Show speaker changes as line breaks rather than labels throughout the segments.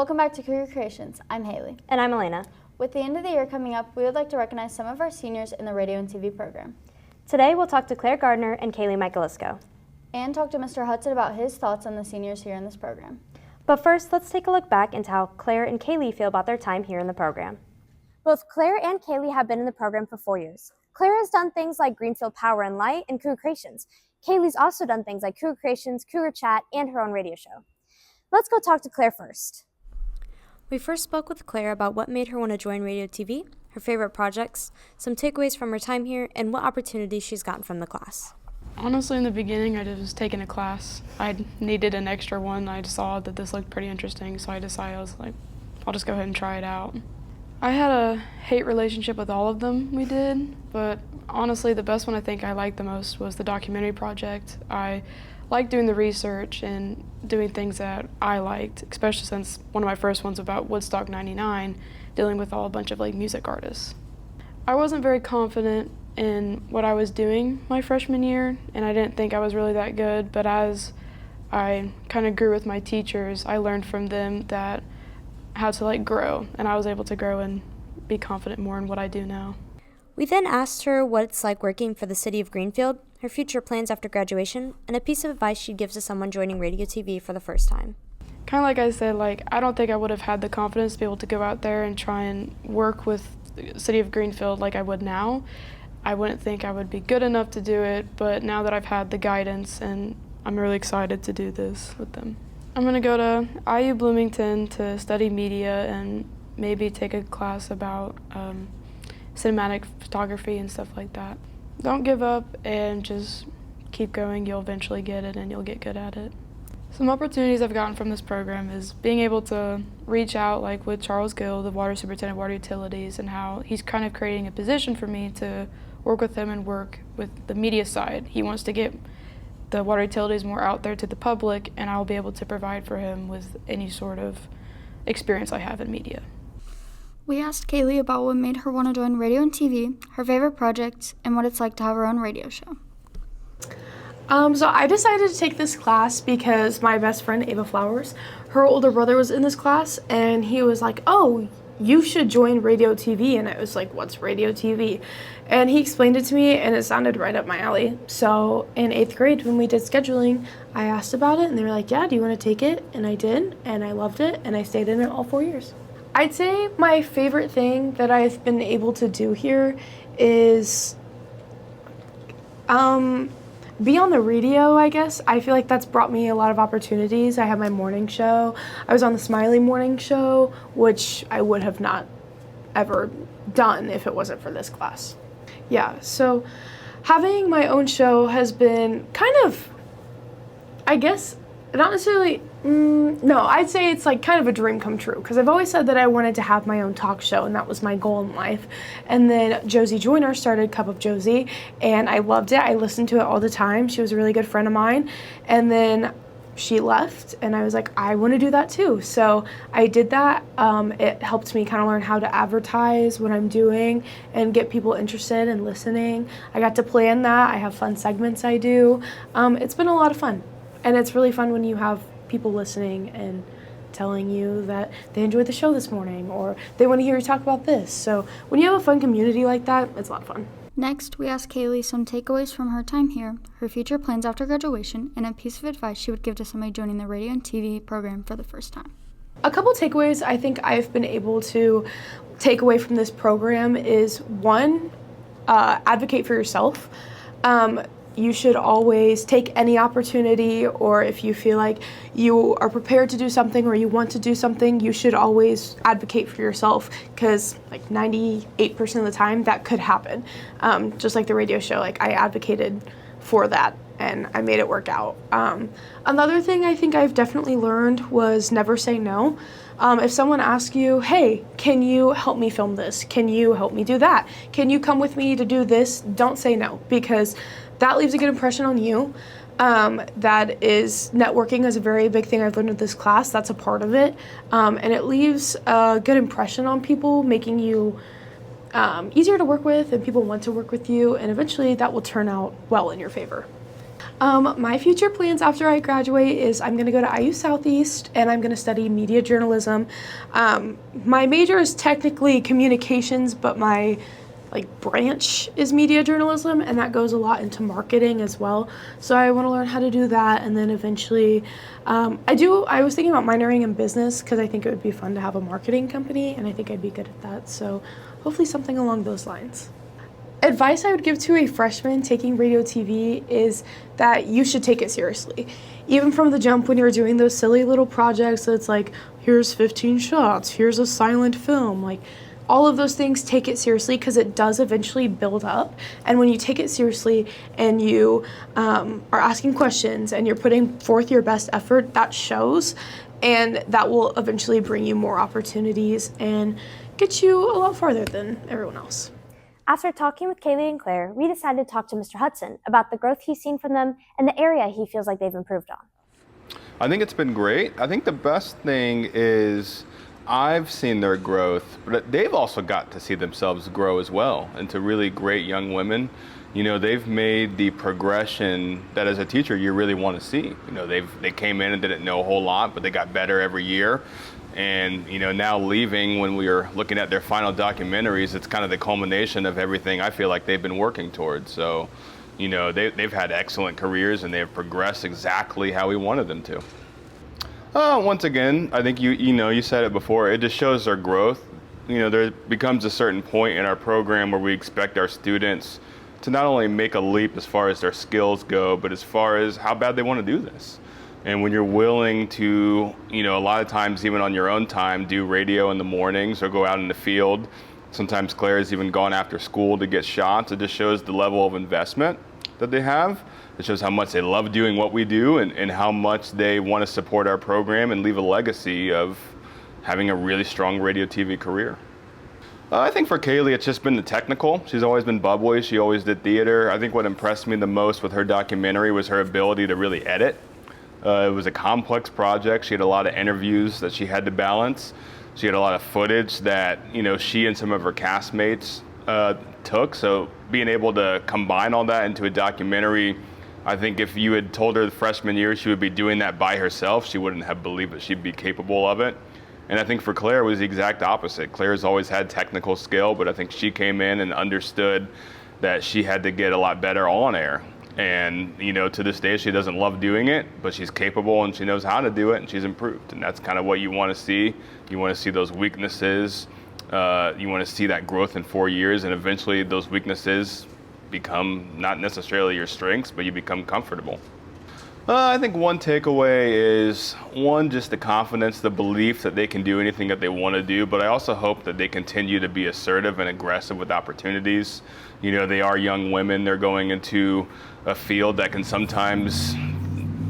Welcome back to Cougar Creations. I'm Haley.
And I'm Elena.
With the end of the year coming up, we would like to recognize some of our seniors in the radio and TV program.
Today we'll talk to Claire Gardner and Cailey Michalisko.
And talk to Mr. Hudson about his thoughts on the seniors here in this program.
But first, let's take a look back into how Claire and Cailey feel about their time here in the program. Both Claire and Cailey have been in the program for 4 years. Claire has done things like Greenfield Power and Light and Cougar Creations. Cailey's also done things like Cougar Creations, Cougar Chat, and her own radio show. Let's go talk to Claire first. We first spoke with Claire about what made her want to join radio TV, her favorite projects, some takeaways from her time here, and what opportunities she's gotten from the class.
Honestly, in the beginning, I just was taking a class. I needed an extra one. I saw that this looked pretty interesting, so I decided, I was like, I'll just go ahead and try it out. I had a hate relationship with all of them we did, but honestly, the best one I think I liked the most was the documentary project. I liked doing the research and doing things that I liked, especially since one of my first ones about Woodstock 99, dealing with a bunch of music artists. I wasn't very confident in what I was doing my freshman year, and I didn't think I was really that good, but as I kind of grew with my teachers, I learned from them that how to grow, and I was able to grow and be confident more in what I do now.
We then asked her what it's like working for the city of Greenfield, her future plans after graduation, and a piece of advice she'd give to someone joining radio TV for the first time.
Kind of like I said, I don't think I would have had the confidence to be able to go out there and try and work with the city of Greenfield like I would now. I wouldn't think I would be good enough to do it, but now that I've had the guidance, and I'm really excited to do this with them. I'm going to go to IU Bloomington to study media and maybe take a class about cinematic photography and stuff like that. Don't give up and just keep going. You'll eventually get it and you'll get good at it. Some opportunities I've gotten from this program is being able to reach out with Charles Gill, the water superintendent of water utilities, and how he's kind of creating a position for me to work with him and work with the media side. He wants to get the water utilities more out there to the public, and I'll be able to provide for him with any sort of experience I have in media.
We asked Cailey about what made her want to join radio and TV, her favorite projects, and what it's like to have her own radio show.
So I decided to take this class because my best friend, Ava Flowers, her older brother was in this class, and he was like, oh, you should join radio TV. And I was like, what's radio TV? And he explained it to me, and it sounded right up my alley. So in 8th grade, when we did scheduling, I asked about it, and they were like, yeah, do you want to take it? And I did, and I loved it, and I stayed in it all 4 years. I'd say my favorite thing that I've been able to do here is be on the radio, I guess. I feel like that's brought me a lot of opportunities. I have my morning show. I was on the Smiley morning show, which I would have not ever done if it wasn't for this class. Yeah, so having my own show has been kind of, I guess, not necessarily, no, I'd say it's kind of a dream come true, because I've always said that I wanted to have my own talk show, and that was my goal in life. And then Josie Joyner started Cup of Josie, and I loved it. I listened to it all the time. She was a really good friend of mine. And then she left, and I was like, I want to do that too. So I did that. It helped me kind of learn how to advertise what I'm doing and get people interested in listening. I got to plan that. I have fun segments I do. It's been a lot of fun. And it's really fun when you have people listening and telling you that they enjoyed the show this morning or they want to hear you talk about this. So when you have a fun community like that, it's a lot of fun.
Next, we asked Cailey some takeaways from her time here, her future plans after graduation, and a piece of advice she would give to somebody joining the radio and TV program for the first time.
A couple takeaways I think I've been able to take away from this program is, one, advocate for yourself. You should always take any opportunity, or if you feel like you are prepared to do something or you want to do something, you should always advocate for yourself, because 98% of the time that could happen. Just like the radio show, I advocated for that and I made it work out. Another thing I think I've definitely learned was never say no. If someone asks you, hey, can you help me film this? Can you help me do that? Can you come with me to do this? Don't say no, because that leaves a good impression on you. That is, networking is a very big thing I've learned with this class. That's a part of it. And it leaves a good impression on people, making you easier to work with, and people want to work with you, and eventually that will turn out well in your favor. My future plans after I graduate is I'm going to go to IU Southeast and I'm going to study media journalism. My major is technically communications, but my branch is media journalism, and that goes a lot into marketing as well. So I want to learn how to do that, and then eventually, I was thinking about minoring in business because I think it would be fun to have a marketing company, and I think I'd be good at that. So hopefully something along those lines. Advice I would give to a freshman taking radio TV is that you should take it seriously. Even from the jump when you're doing those silly little projects that's like, here's 15 shots, here's a silent film, all of those things, take it seriously because it does eventually build up. And when you take it seriously and you are asking questions and you're putting forth your best effort, that shows, and that will eventually bring you more opportunities and get you a lot farther than everyone else.
After talking with Cailey and Claire, we decided to talk to Mr. Hudson about the growth he's seen from them and the area he feels like they've improved on.
I think it's been great. I think the best thing is I've seen their growth, but they've also got to see themselves grow as well into really great young women. They've made the progression that as a teacher you really want to see. They came in and didn't know a whole lot, but they got better every year. And now leaving, when we are looking at their final documentaries, it's kind of the culmination of everything I feel like they've been working towards. So, they've had excellent careers and they have progressed exactly how we wanted them to. Once again, I think you said it before, it just shows their growth. There becomes a certain point in our program where we expect our students to not only make a leap as far as their skills go, but as far as how bad they want to do this. And when you're willing to, a lot of times even on your own time, do radio in the mornings or go out in the field. Sometimes Claire has even gone after school to get shots. It just shows the level of investment that they have. It shows how much they love doing what we do and how much they want to support our program and leave a legacy of having a really strong radio TV career. I think for Cailey, it's just been the technical. She's always been bubbly. She always did theater. I think what impressed me the most with her documentary was her ability to really edit. It was a complex project. She had a lot of interviews that she had to balance. She had a lot of footage that, she and some of her castmates took. So being able to combine all that into a documentary, I think if you had told her the freshman year she would be doing that by herself, she wouldn't have believed that she'd be capable of it. And I think for Claire, it was the exact opposite. Claire's always had technical skill, but I think she came in and understood that she had to get a lot better on air. And, to this day, she doesn't love doing it, but she's capable and she knows how to do it and she's improved. And that's kind of what you want to see. You want to see those weaknesses. You want to see that growth in 4 years, and eventually those weaknesses become not necessarily your strengths, but you become comfortable. I think one takeaway is, one, just the confidence, the belief that they can do anything that they want to do, but I also hope that they continue to be assertive and aggressive with opportunities. They are young women. They're going into a field that can sometimes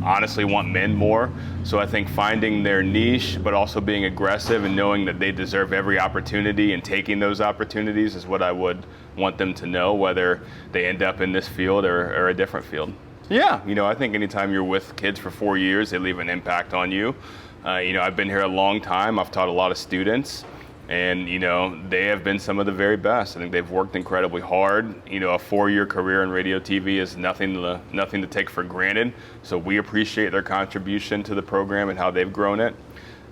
honestly want men more. So I think finding their niche, but also being aggressive and knowing that they deserve every opportunity and taking those opportunities is what I would want them to know, whether they end up in this field or a different field. Yeah, I think anytime you're with kids for 4 years, they leave an impact on you. I've been here a long time. I've taught a lot of students, and they have been some of the very best. I think they've worked incredibly hard. A 4-year career in radio TV is nothing to take for granted. So we appreciate their contribution to the program and how they've grown it.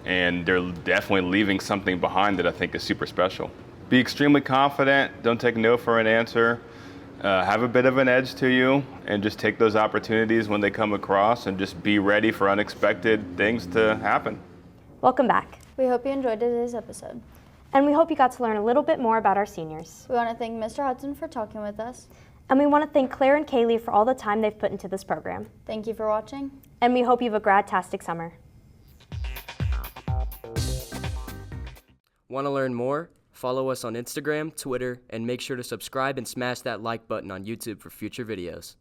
And they're definitely leaving something behind that I think is super special. Be extremely confident. Don't take no for an answer. Have a bit of an edge to you, and just take those opportunities when they come across, and just be ready for unexpected things to happen.
Welcome back.
We hope you enjoyed today's episode.
And we hope you got to learn a little bit more about our seniors.
We want to thank Mr. Hudson for talking with us.
And we want to thank Claire and Cailey for all the time they've put into this program.
Thank you for watching.
And we hope you have a grad-tastic summer.
Want to learn more? Follow us on Instagram, Twitter, and make sure to subscribe and smash that like button on YouTube for future videos.